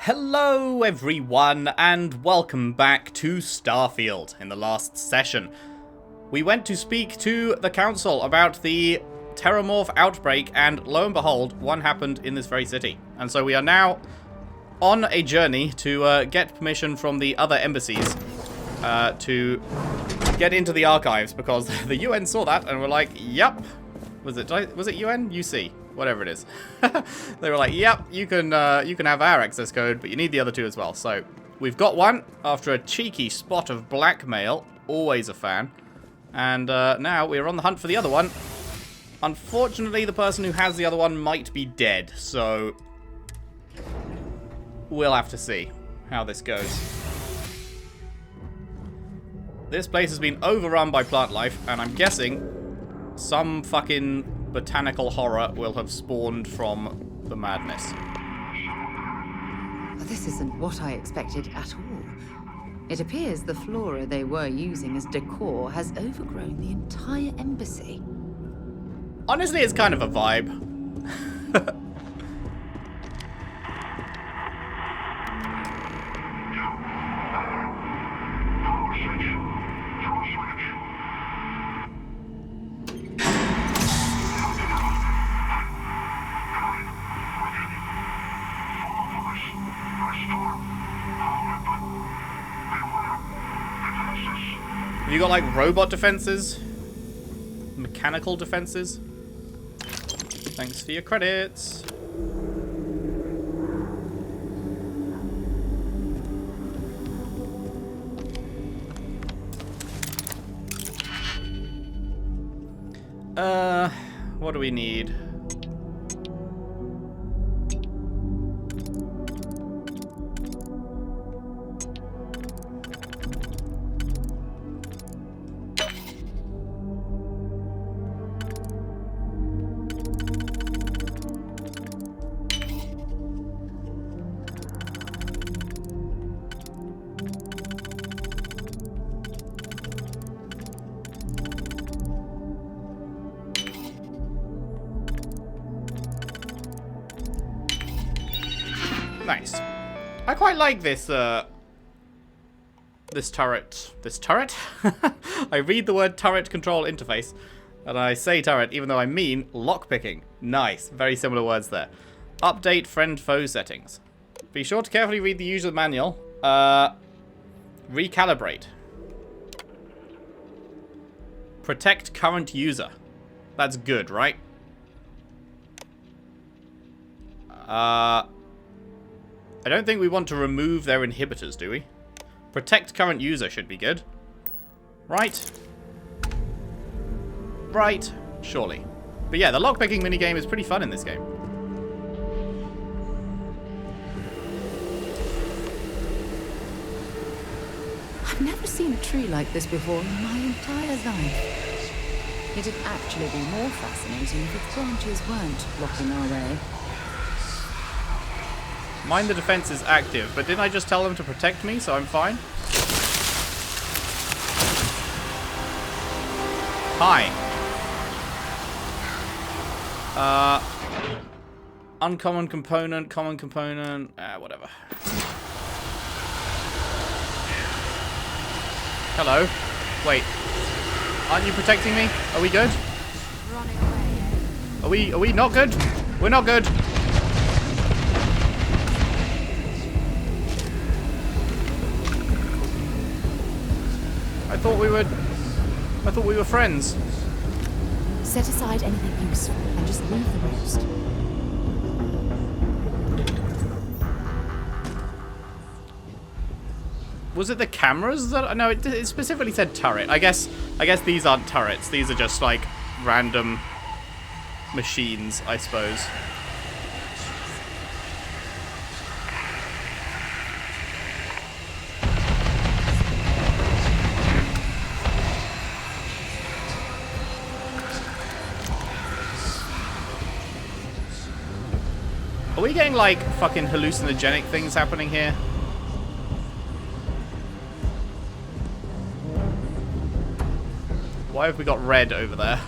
Hello everyone, and welcome back to Starfield. In the last session, we went to speak to the council about the Terramorph outbreak, and lo and behold, one happened in this very city. And so we are now on a journey to get permission from the other embassies to get into the archives, because the UN saw that and were like, yep. Was it UN? UC? Whatever it is. They were like, yep, you can have our access code, but you need the other two as well. So we've got one after a cheeky spot of blackmail. Always a fan. And now we're on the hunt for the other one. Unfortunately, the person who has the other one might be dead, so we'll have to see how this goes. This place has been overrun by plant life, and I'm guessing some fucking botanical horror will have spawned from the madness. This isn't what I expected at all. It appears the flora they were using as decor has overgrown the entire embassy. Honestly, it's kind of a vibe. Have you got, like, robot defenses? Mechanical defenses? Thanks for your credits. What do we need? Nice. I quite like this, this turret. This turret? I read the word turret control interface, and I say turret even though I mean lockpicking. Nice. Very similar words there. Update friend-foe settings. Be sure to carefully read the user manual. Recalibrate. Protect current user. That's good, right? I don't think we want to remove their inhibitors, do we? Protect current user should be good. Right? Right. Surely. But yeah, the lockpicking minigame is pretty fun in this game. I've never seen a tree like this before in my entire life. It'd actually be more fascinating if its branches weren't blocking our way. Mind the defense is active, but didn't I just tell them to protect me, so I'm fine? Hi. Uncommon component, common component, whatever. Hello? Wait. Aren't you protecting me? Are we good? Are we not good? We're not good. I thought we were friends. Set aside anything useful and just leave the rest. Was it the cameras that? No, it specifically said turret. I guess these aren't turrets. These are just like random machines, I suppose. Are we getting, like, fucking hallucinogenic things happening here? Why have we got red over there?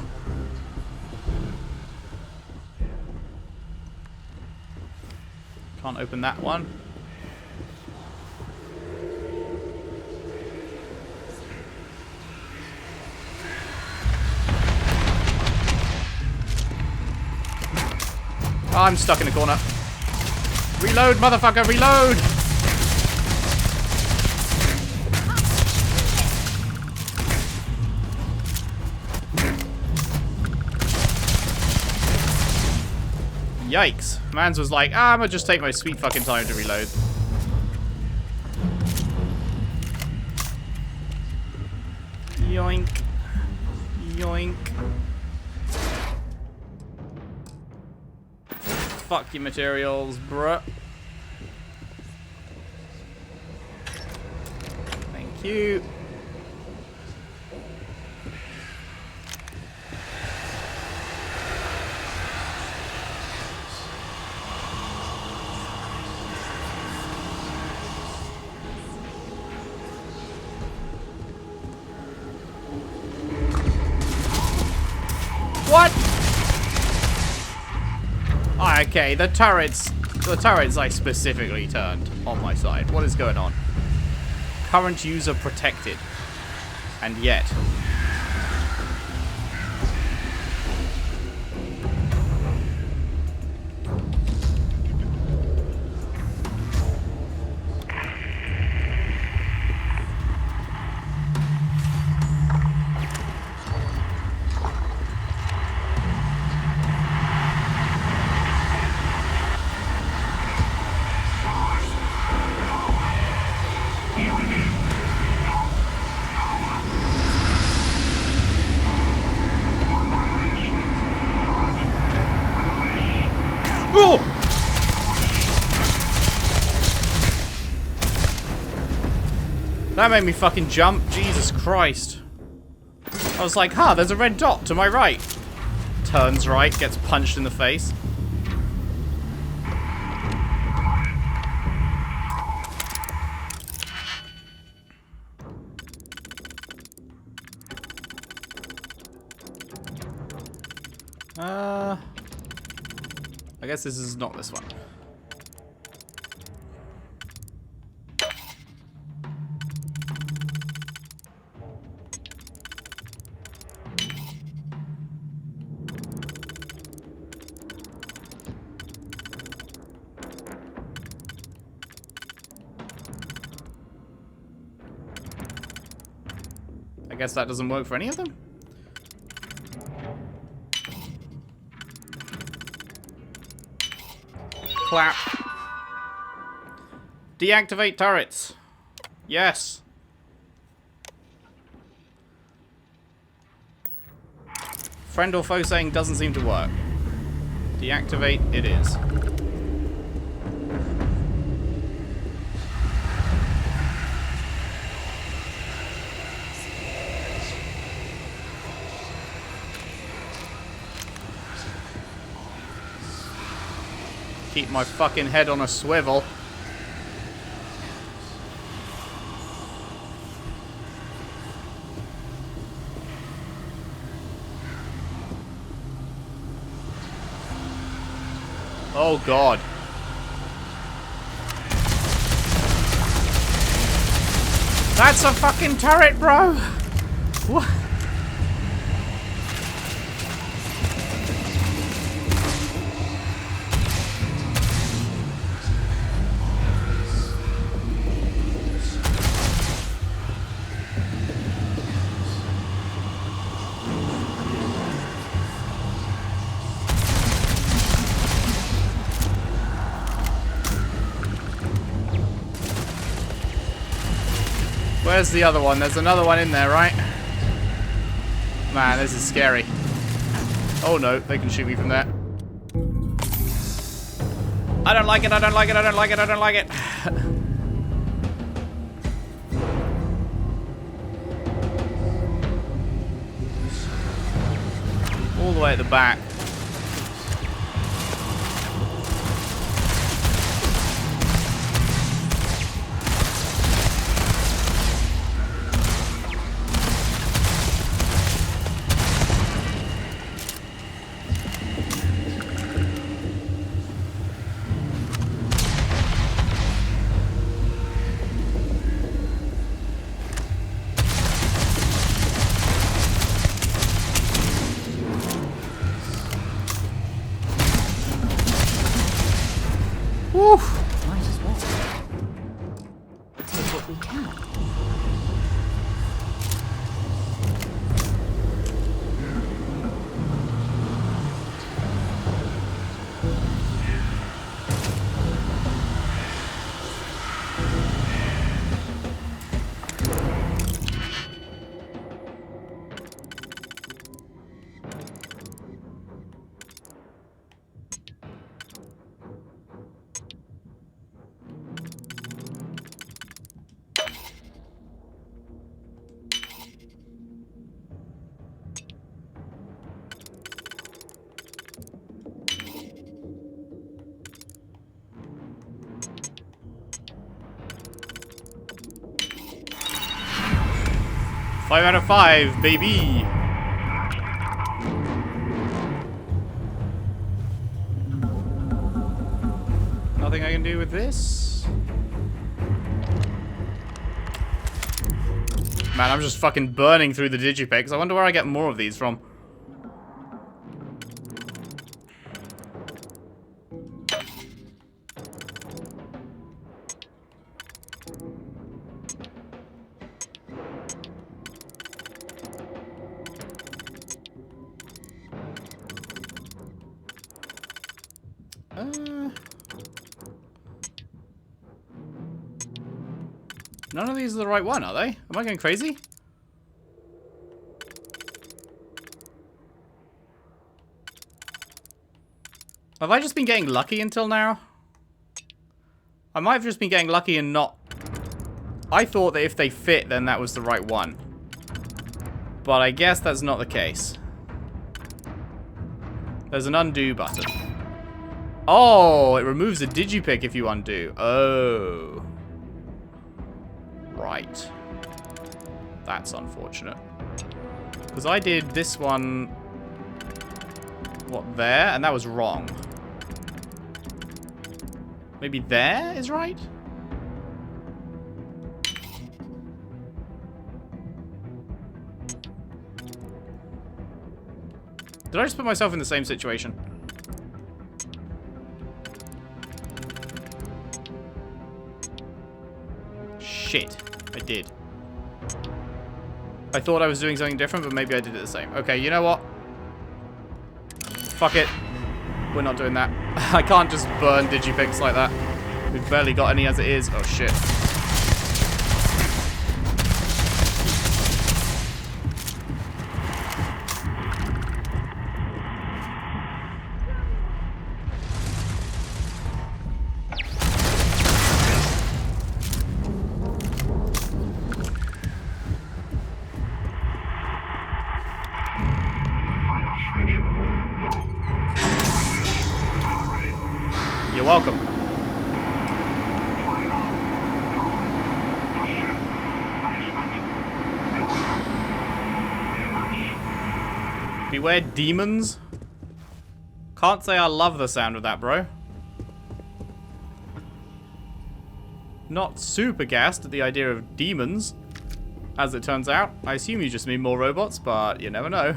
Can't open that one. I'm stuck in a corner. Reload, motherfucker, reload! Yikes. Mans was like, I'm gonna just take my sweet fucking time to reload. Yoink. Yoink. Fuck your materials, bruh. Thank you. What? Oh, okay, the turrets I specifically turned on my side. What is going on? Current user protected. And yet. That made me fucking jump. Jesus Christ. I was like, huh, there's a red dot to my right. Turns right, gets punched in the face. I guess this is not this one. I guess that doesn't work for any of them? Clap. Deactivate turrets. Yes. Friend or foe saying doesn't seem to work. Deactivate it is. Keep my fucking head on a swivel. Oh God. That's a fucking turret, bro. What? Where's the other one? There's another one in there, right? Man, this is scary. Oh no, they can shoot me from there. I don't like it, I don't like it, I don't like it, I don't like it. All the way at the back. might as well. Take what we can. Five out of 5, baby. Nothing I can do with this. Man, I'm just fucking burning through the digipicks. I wonder where I get more of these from. None of these are the right one, are they? Am I going crazy? Have I just been getting lucky until now? I might have just been getting lucky and not... I thought that if they fit, then that was the right one. But I guess that's not the case. There's an undo button. Oh, it removes a digipick if you undo. Oh. Right. That's unfortunate. Because I did this one... What, there? And that was wrong. Maybe there is right? Did I just put myself in the same situation? Shit. I did. I thought I was doing something different, but maybe I did it the same. Okay, you know what? Fuck it. We're not doing that. I can't just burn digipicks like that. We've barely got any as it is. Oh, shit. You're welcome. Beware demons. Can't say I love the sound of that, bro. Not super gassed at the idea of demons, as it turns out. I assume you just mean more robots, but you never know.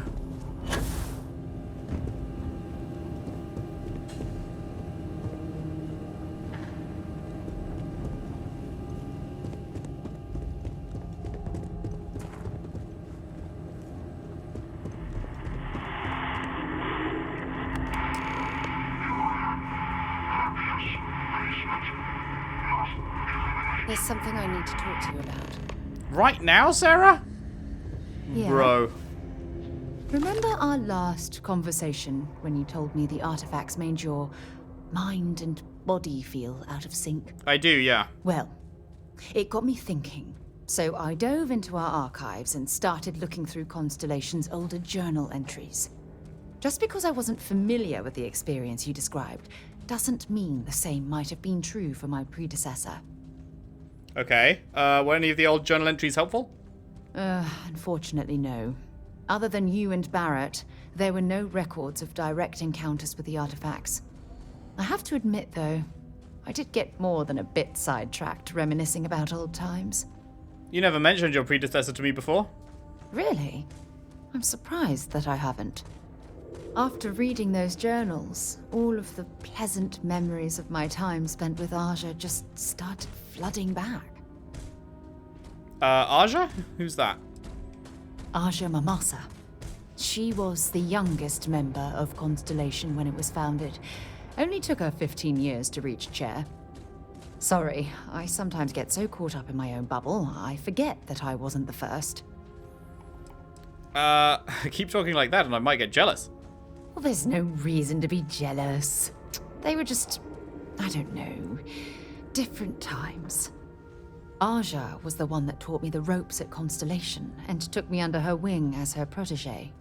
There's something I need to talk to you about. Right now, Sarah? Yeah. Bro. Remember our last conversation when you told me the artifacts made your mind and body feel out of sync? I do, yeah. Well, it got me thinking. So I dove into our archives and started looking through Constellation's older journal entries. Just because I wasn't familiar with the experience you described doesn't mean the same might have been true for my predecessor. Okay. Were any of the old journal entries helpful? Unfortunately, no. Other than you and Barrett, there were no records of direct encounters with the artifacts. I have to admit, though, I did get more than a bit sidetracked reminiscing about old times. You never mentioned your predecessor to me before. Really? I'm surprised that I haven't. After reading those journals, all of the pleasant memories of my time spent with Aja just started flooding back. Aja? Who's that? Aja Mamasa. She was the youngest member of Constellation when it was founded. Only took her 15 years to reach chair. Sorry, I sometimes get so caught up in my own bubble, I forget that I wasn't the first. Keep talking like that and I might get jealous. Well, there's no reason to be jealous. They were just, I don't know, different times. Aja was the one that taught me the ropes at Constellation and took me under her wing as her protege.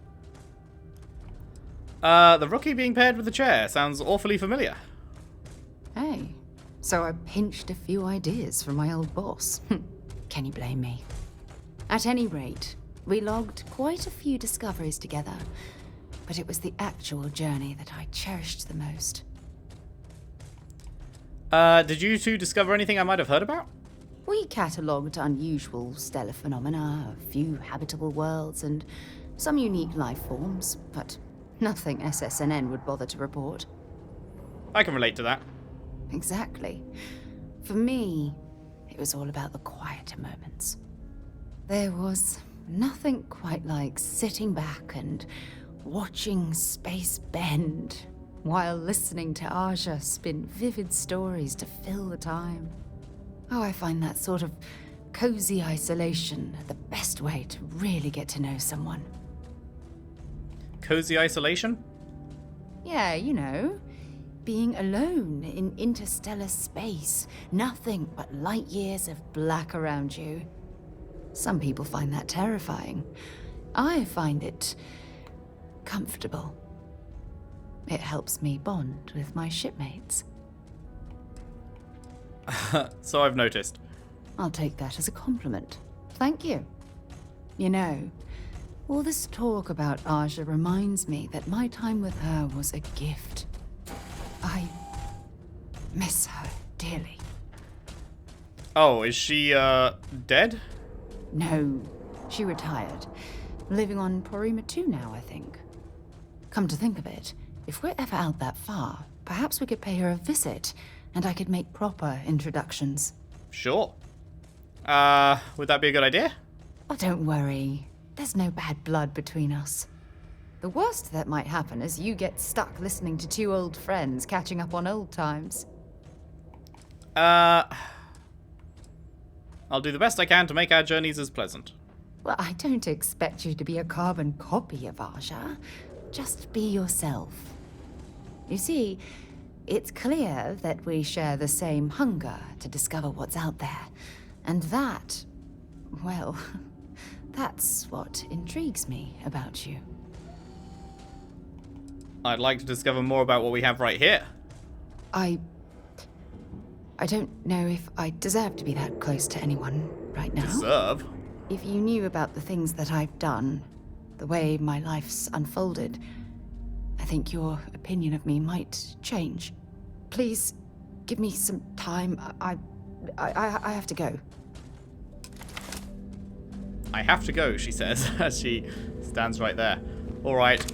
The rookie being paired with the chair sounds awfully familiar. Hey, so I pinched a few ideas from my old boss. Can you blame me? At any rate, we logged quite a few discoveries together, but it was the actual journey that I cherished the most. Did you two discover anything I might have heard about? We catalogued unusual stellar phenomena, a few habitable worlds, and some unique life forms, but nothing SSNN would bother to report. I can relate to that. Exactly. For me, it was all about the quieter moments. There was nothing quite like sitting back and watching space bend while listening to Aja spin vivid stories to fill the time. Oh, I find that sort of cozy isolation the best way to really get to know someone. Cozy isolation? Yeah, you know, being alone in interstellar space, nothing but light years of black around you. Some people find that terrifying. I find it comfortable. It helps me bond with my shipmates. So I've noticed. I'll take that as a compliment. Thank you. You know, all this talk about Aja reminds me that my time with her was a gift. I miss her dearly. Oh, is she, dead? No, she retired. Living on Porima 2 now, I think. Come to think of it, if we're ever out that far, perhaps we could pay her a visit, and I could make proper introductions. Sure. Would that be a good idea? Oh, don't worry. There's no bad blood between us. The worst that might happen is you get stuck listening to two old friends catching up on old times. I'll do the best I can to make our journeys as pleasant. Well, I don't expect you to be a carbon copy of Aja. Just be yourself. You see, it's clear that we share the same hunger to discover what's out there. And that, well, that's what intrigues me about you. I'd like to discover more about what we have right here. I don't know if I deserve to be that close to anyone right now. Deserve? If you knew about the things that I've done, the way my life's unfolded, I think your opinion of me might change. Please, give me some time. I have to go. I have to go, she says, as she stands right there. All right.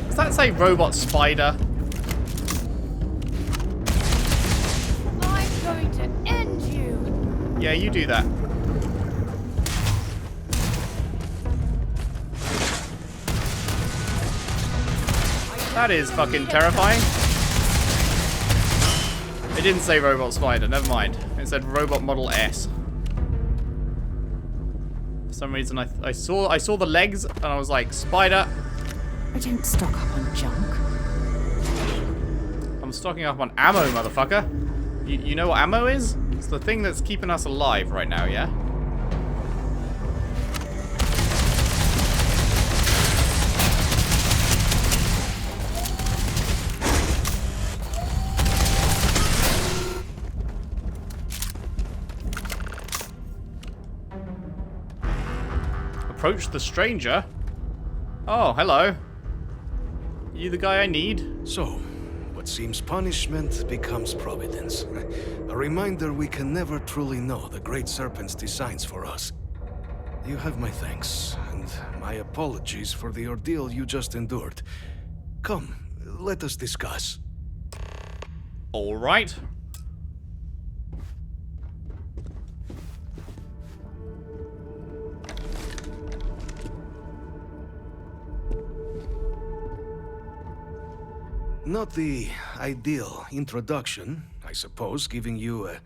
Does that say robot spider? I'm going to end you. Yeah, you do that. That is fucking terrifying. It didn't say robot spider, never mind. It said robot model S. For some reason I saw the legs and I was like, spider. I don't stock up on junk. I'm stocking up on ammo, motherfucker. You know what ammo is? It's the thing that's keeping us alive right now, yeah? Approach the stranger? Oh, hello. You the guy I need? So, what seems punishment becomes providence. A reminder we can never truly know the Great Serpent's designs for us. You have my thanks, and my apologies for the ordeal you just endured. Come, let us discuss. All right. Not the ideal introduction, I suppose, giving you a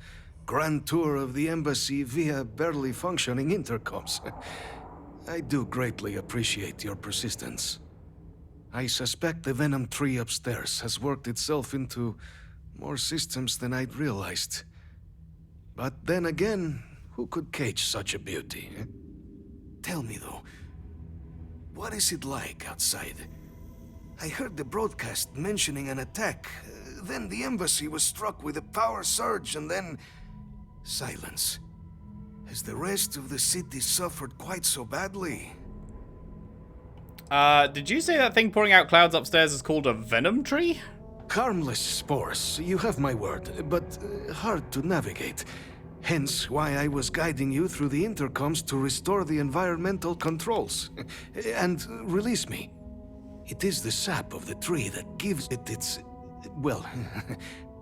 grand tour of the embassy via barely functioning intercoms. I do greatly appreciate your persistence. I suspect the venom tree upstairs has worked itself into more systems than I'd realized. But then again, who could cage such a beauty? Tell me though, what is it like outside? I heard the broadcast mentioning an attack. Then the embassy was struck with a power surge and then... silence. Has the rest of the city suffered quite so badly? Did you say that thing pouring out clouds upstairs is called a venom tree? Harmless spores, you have my word, but hard to navigate. Hence why I was guiding you through the intercoms to restore the environmental controls. And release me. It is the sap of the tree that gives it its... well,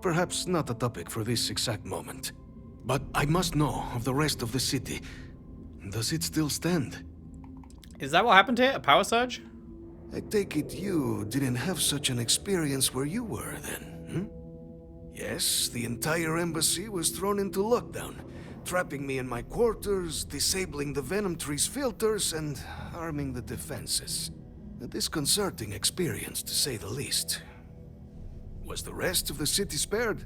perhaps not a topic for this exact moment. But I must know of the rest of the city. Does it still stand? Is that what happened here? A power surge? I take it you didn't have such an experience where you were then, Yes, the entire embassy was thrown into lockdown, trapping me in my quarters, disabling the venom tree's filters, and arming the defenses. A disconcerting experience, to say the least. Was the rest of the city spared?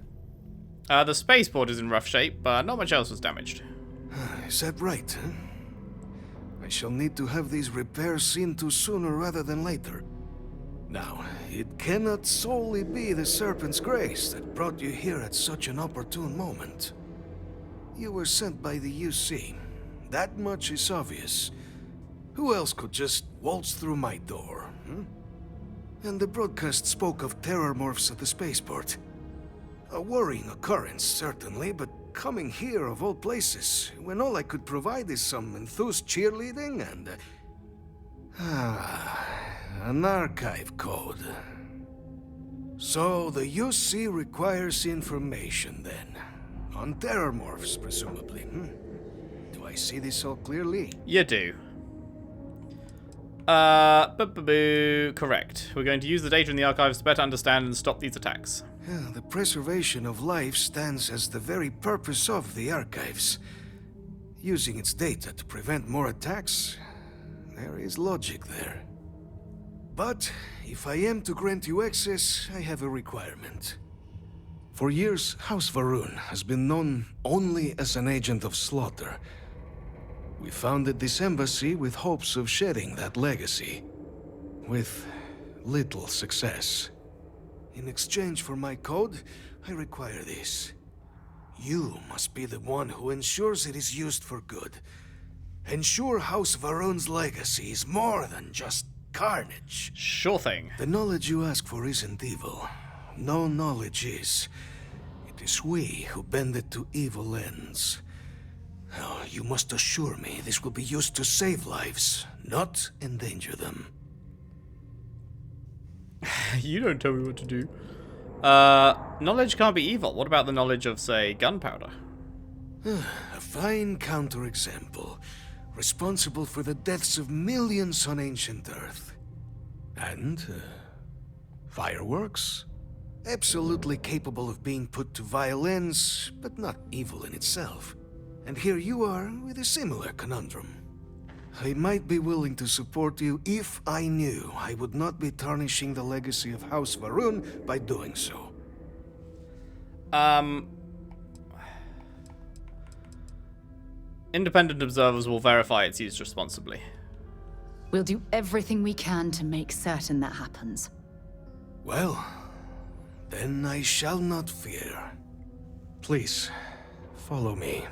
The spaceport is in rough shape, but not much else was damaged. Is that right, I shall need to have these repairs seen to sooner rather than later. Now, it cannot solely be the Serpent's grace that brought you here at such an opportune moment. You were sent by the UC. That much is obvious. Who else could just waltz through my door, And the broadcast spoke of terror morphs at the spaceport. A worrying occurrence, certainly, but coming here of all places, when all I could provide is some enthused cheerleading and... an archive code. So the UC requires information, then. On terror morphs, presumably, Do I see this all clearly? You do. Correct. We're going to use the data in the archives to better understand and stop these attacks. The preservation of life stands as the very purpose of the archives. Using its data to prevent more attacks, there is logic there. But if I am to grant you access, I have a requirement. For years, House Varun has been known only as an agent of slaughter. We founded this embassy with hopes of shedding that legacy. With little success. In exchange for my code, I require this. You must be the one who ensures it is used for good. Ensure House Varun's legacy is more than just carnage. Sure thing. The knowledge you ask for isn't evil. No knowledge is. It is we who bend it to evil ends. Now, you must assure me this will be used to save lives, not endanger them. You don't tell me what to do. Knowledge can't be evil. What about the knowledge of, say, gunpowder? A fine counterexample. Responsible for the deaths of millions on ancient Earth. And, fireworks? Absolutely capable of being put to violence, but not evil in itself. And here you are with a similar conundrum. I might be willing to support you if I knew I would not be tarnishing the legacy of House Varun by doing so. Independent observers will verify it's used responsibly. We'll do everything we can to make certain that happens. Well, then I shall not fear. Please, follow me.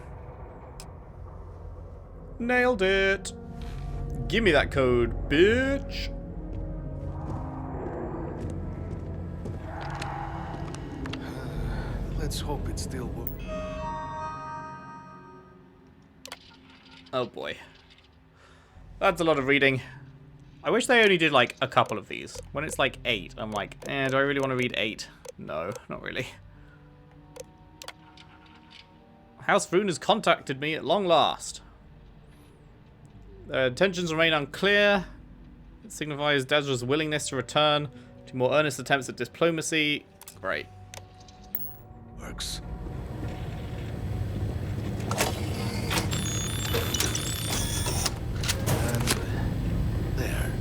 Nailed it. Give me that code, bitch. Let's hope it still will. Oh boy. That's a lot of reading. I wish they only did like a couple of these. When it's like 8, I'm like, do I really want to read 8? No, not really. House Vroon has contacted me at long last. Their intentions remain unclear. It signifies Dezra's willingness to return to more earnest attempts at diplomacy. Great. Works. And there.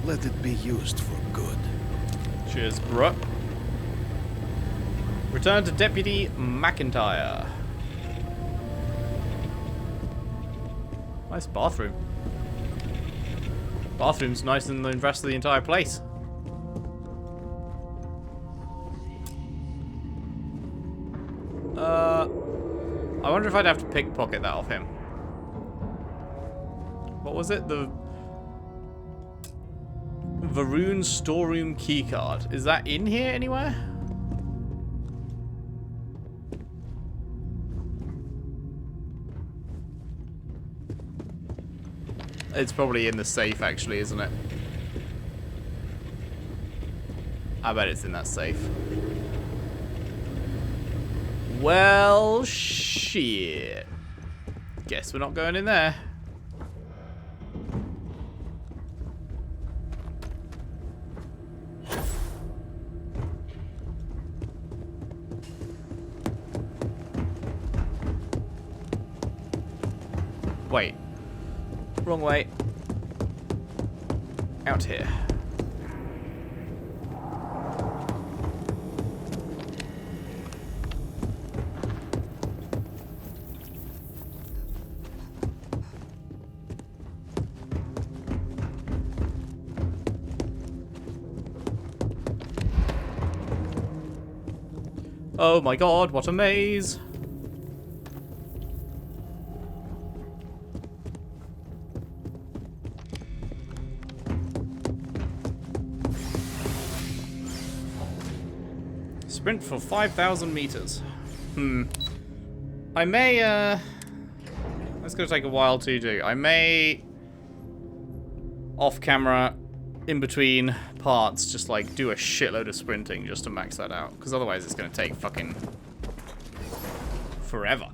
Let it be used for good. Cheers, bruh. Return to Deputy McIntyre. Nice bathroom. Bathroom's nicer than the rest of the entire place. I wonder if I'd have to pickpocket that off him. What was it? The Vroon storeroom keycard. Is that in here anywhere? It's probably in the safe, actually, isn't it? I bet it's in that safe. Well, shit. Guess we're not going in there. Wait. Wrong way. Out here. Oh my god, what a maze! Sprint for 5,000 meters. I may, that's gonna take a while to do. I may, off camera, in between parts, just like do a shitload of sprinting just to max that out. Because otherwise it's gonna take fucking forever.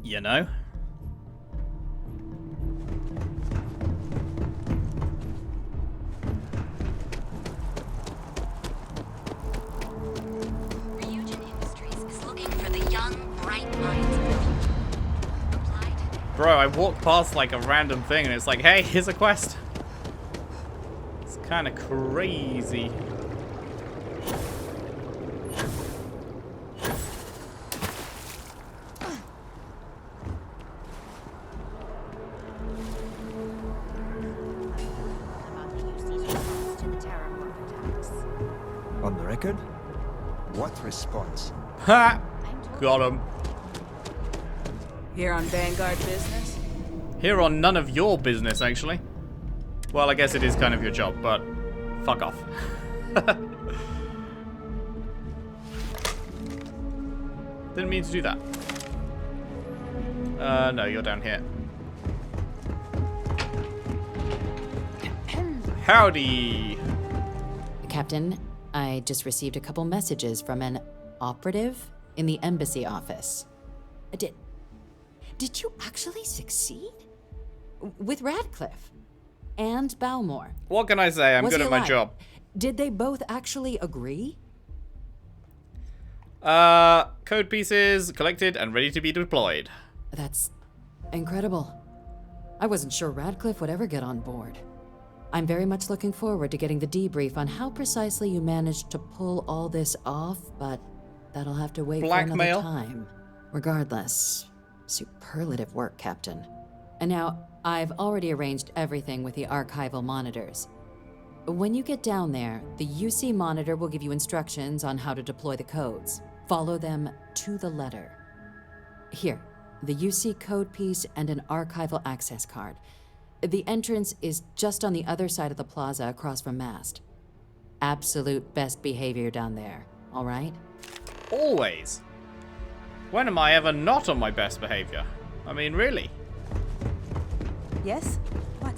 You know? Bro, I walked past like a random thing and it's like, hey, here's a quest. It's kind of crazy. On the record? What response? Ha! Got him. Here on Vanguard business? Here on none of your business, actually. Well, I guess it is kind of your job, but fuck off. Didn't mean to do that. No, you're down here. Howdy! Captain, I just received a couple messages from an operative in the embassy office. Did you actually succeed? With Radcliffe and Balmore. What can I say? I'm good at my job. Did they both actually agree? Code pieces collected and ready to be deployed. That's incredible. I wasn't sure Radcliffe would ever get on board. I'm very much looking forward to getting the debrief on how precisely you managed to pull all this off, but that'll have to wait for another time. Regardless, superlative work, Captain. And now, I've already arranged everything with the archival monitors. When you get down there, the UC monitor will give you instructions on how to deploy the codes. Follow them to the letter. Here, the UC code piece and an archival access card. The entrance is just on the other side of the plaza across from Mast. Absolute best behavior down there, all right? Always. When am I ever not on my best behavior? I mean, really? Yes? What?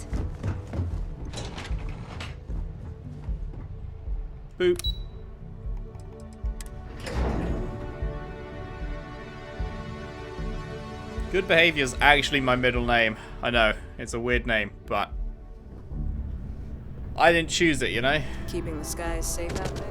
Boop. Good behavior's actually my middle name. I know, it's a weird name, but I didn't choose it, you know? Keeping the skies safe out there?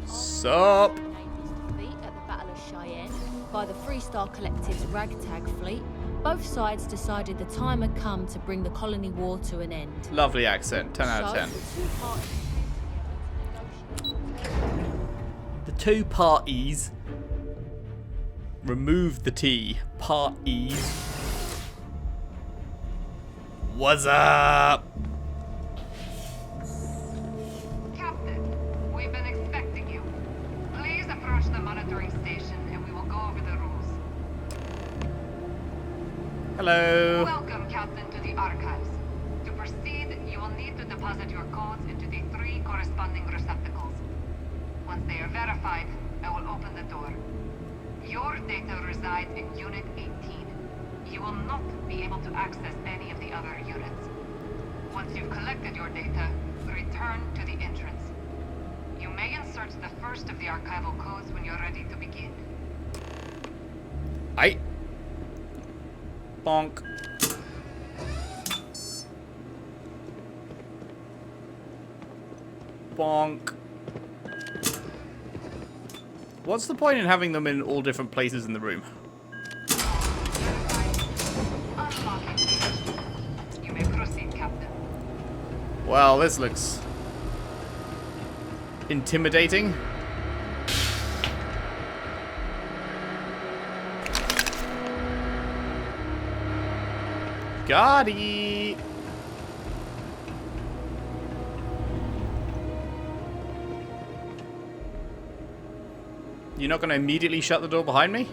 Sup? At the Battle of Cheyenne by the Freestar Collective's ragtag fleet, both sides decided the time had come to bring the colony war to an end. Lovely accent, 10 out of 10. The two parties remove the T. Parties. What's up? Captain, we've been expecting you. Please approach the monitoring station and we will go over the rules. Hello. Welcome, Captain, to the archives. To proceed, you will need to deposit your codes into the 3 corresponding receptacles. Once they are verified, I will open the door. Your data resides in Unit 18. You will not be able to access any of the other units. Once you've collected your data, return to the entrance. You may insert the first of the archival codes when you're ready to begin. Aye. Bonk. Bonk. What's the point in having them in all different places in the room? Unlocking. You may proceed, Captain. Well, this looks intimidating. Gotti. You're not going to immediately shut the door behind me?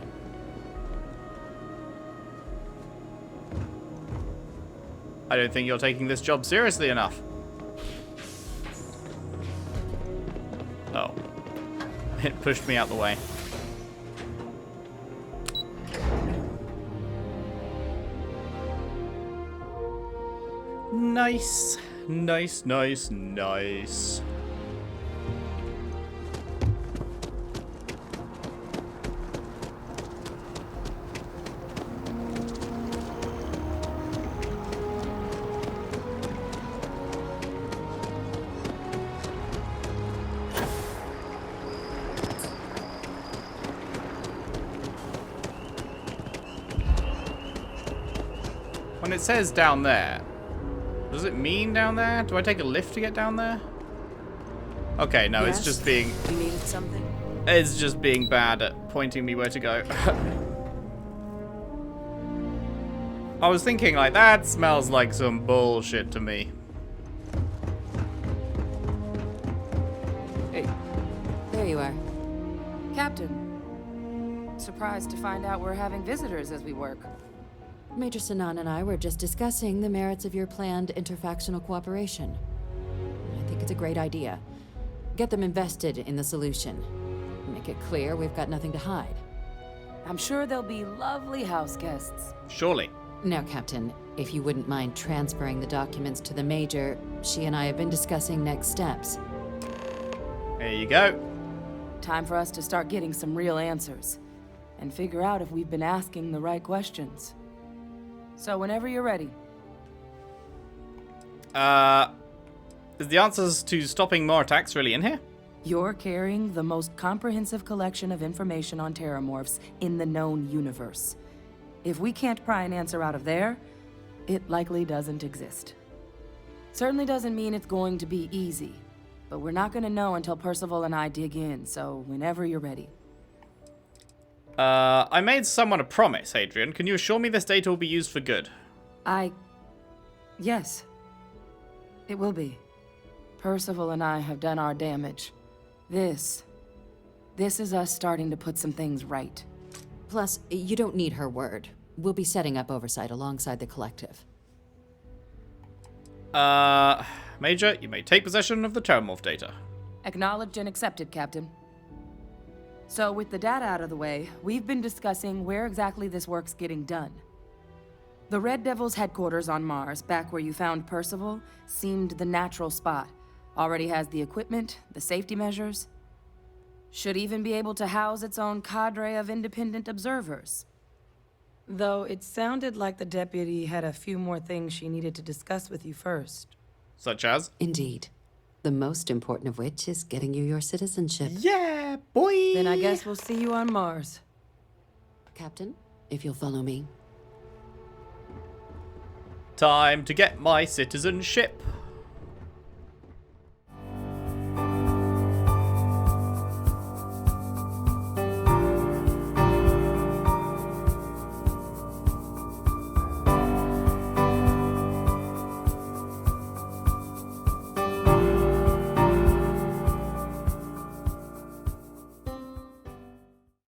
I don't think you're taking this job seriously enough. Oh. It pushed me out the way. Nice. Nice, nice, nice. When it says down there, does it mean down there? Do I take a lift to get down there? Okay, no, Yes? it's just being... You needed something? It's just being bad at pointing me where to go. I was thinking, like, that smells like some bullshit to me. Hey. There you are. Captain. Surprised to find out we're having visitors as we work. Major Sinan and I were just discussing the merits of your planned interfactional cooperation. I think it's a great idea. Get them invested in the solution. Make it clear we've got nothing to hide. I'm sure they'll be lovely house guests. Surely. Now, Captain, if you wouldn't mind transferring the documents to the Major, she and I have been discussing next steps. There you go. Time for us to start getting some real answers. And figure out if we've been asking the right questions. So whenever you're ready. Is the answers to stopping more attacks really in here? You're carrying the most comprehensive collection of information on terramorphs in the known universe. If we can't pry an answer out of there, it likely doesn't exist. Certainly doesn't mean it's going to be easy, but we're not gonna know until Percival and I dig in, so whenever you're ready. I made someone a promise, Adrian. Can you assure me this data will be used for good? Yes. It will be. Percival and I have done our damage. This is us starting to put some things right. Plus, you don't need her word. We'll be setting up oversight alongside the collective. Major, you may take possession of the Terramorph data. Acknowledged and accepted, Captain. So, with the data out of the way, we've been discussing where exactly this work's getting done. The Red Devil's headquarters on Mars, back where you found Percival, seemed the natural spot. Already has the equipment, the safety measures. Should even be able to house its own cadre of independent observers. Though it sounded like the deputy had a few more things she needed to discuss with you first. Such as? Indeed. The most important of which is getting you your citizenship. Yeah, boy! Then I guess we'll see you on Mars. Captain, if you'll follow me. Time to get my citizenship.